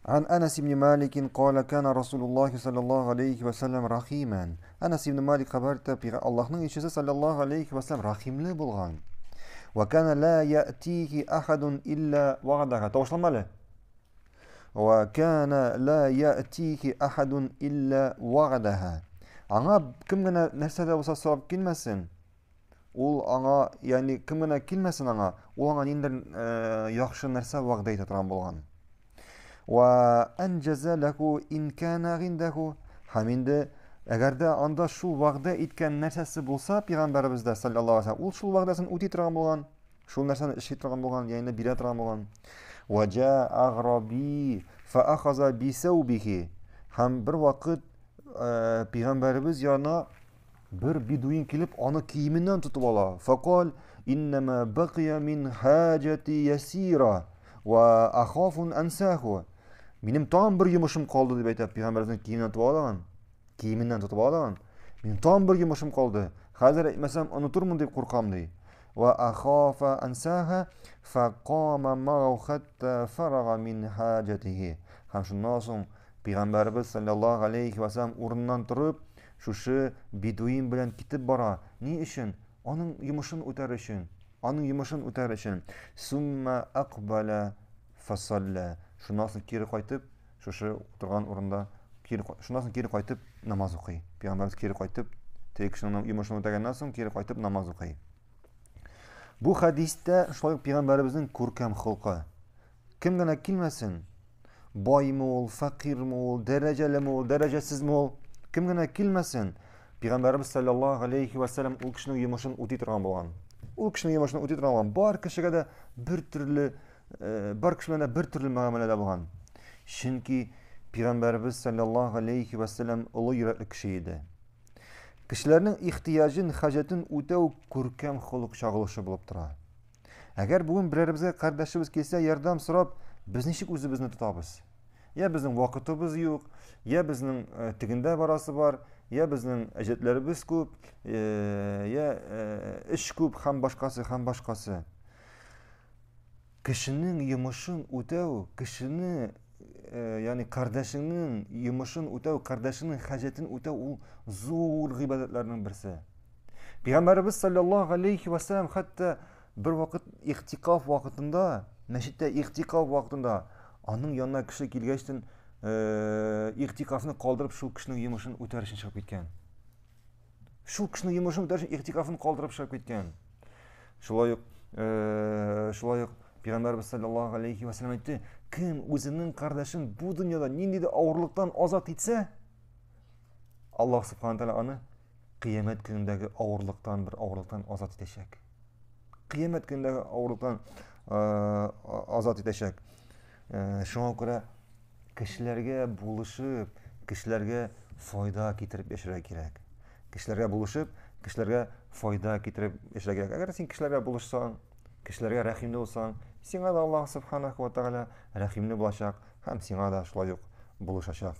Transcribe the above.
عن أنس بن مالك قال كان رسول الله صلى الله عليه وسلم رحيما. أنس بن مالك خبرت الله نيشس صلى الله عليه وسلم رحيم لبلغان. وكان لا يأتيه أحد إلا وعده توصل له. وكان لا يأتيه أحد إلا وعدها. Аңа кем генә нәрсә дә булса сорап килмәсен, ул аңа, ягъни кем генә килмәсен аңа, ул аңа ниндер яхшы нәрсә вәгъдә итә торган булган. وأنجز له إن كان عنده. Һәм инде әгәр дә анда шул вәгъдә иткән нәрсәсе булса, Пәйгамбәрбез дә саллаллаһу алейһи ва саллям, ул шул вәгъдәсен үти торган булган, шул нәрсәне эшли торган булган, ягъни бирә торган булган. وجاء أغربي فأخذ بثوبه. Һәм бер вакыт Пәйгамбәрбез янына bir бедуин килеп, аны киеменнән тотып ала. فقال إنما بقي من حاجتي يسيرة وأخاف أن أنساه. Минем тагын бер йомышым калды дип әйтә Пәйгамбәрнең киеменнән тотып алаган. Минем тагын бер йомышым калды. Хәзер әйтмәсәм онытырмын дип куркам ди. وأخاف أنساها فقام معه حتى فرغ من حاجته. Һәм шуннан соң Пәйгамбәрбез саллаллаһу алейхи ва саллям урыннан торып, шушы бедуин белән китеп бара. Ни өчен? Аның йомышын үтәр өчен. Сумма акбала фасалла. Шуннан соң кире кайтып, шушы торган урында шуннан соң кире кайтып намаз укый. Пәйгамбәрбез кире кайтып, теге кешенең йомышын үтәгәннән соң кире кайтып намаз укый. Бу хадистә шулай Пәйгамбәрбезнең күркәм холкы. Кем генә килмәсен, баймы ул, фақирмы ул, дәрәҗәлеме ул, дәрәҗәсезме ул, кем генә килмәсен, Пәйгамбәрбез саллаллаһу алейхи ва саллям ул кешенең йомышын үти торган булган. Бар кешегә дә бер төрле, бар кешеләргә дә бер төрле мөгамәләдә булган. Чөнки Пәйгамбәрбез саллаллаһу алейхи ва саллям улы йөрәкле кеше иде. Кешеләрнең ихтияҗын, хаҗатын үтәү күркәм холык чагылышы булып тора. Әгәр бүген берәребезгә кардәшебез килсә, ярдәм сорап, без ничек үзебезне тотабыз? Я безнең вакытыбыз юк, я безнең тегендә барасы бар, я безнең әҗәтләребез күп, я эш күп һәм башкасы. Кешенең йомышын үтәү, кешене, ягъни кардәшеңнең йомышын үтәү, кардәшеңнең хаҗатын үтәү ул зур гыйбадәтләрнең берсе. Пәйгамбәрбез саллаллаһу алейхи ва саллям хәтта бер вакыт ихтикаф вакытында, мәчеттә ихтикаф вакытында аның янына кеше килгәчтен ихтикафны калдырып шул кешенең йомышын үтәр өчен чыгып киткән. Шул кешенең йомышын үтәр өчен ихтикафны калдырып чыгып киткән. Шулай ук Пәйгамбәрбез саллаллаһу алейхи ва саллям әйтте, кем үзенең кардәшен бу дөньяда нинди дә авырлыктан азат итсә, Аллаһ субханәһу ва тааля аны кыямәт көнендәге авырлыктан азат итәчәк. Кыямәт көнендәге авырлыктан азат итәчәк. Шуңа күрә кешеләргә булышып, кешеләргә файда китереп яшәргә кирәк. Кешеләргә булышып, кешеләргә файда китереп яшәргә кирәк. Әгәр син кешеләргә булышсаң, кешеләргә рәхимле булсаң, сиңа да Аллаһ субханәһу ва тааля рәхимле булачак һәм сиңа да шулай ук булышачак.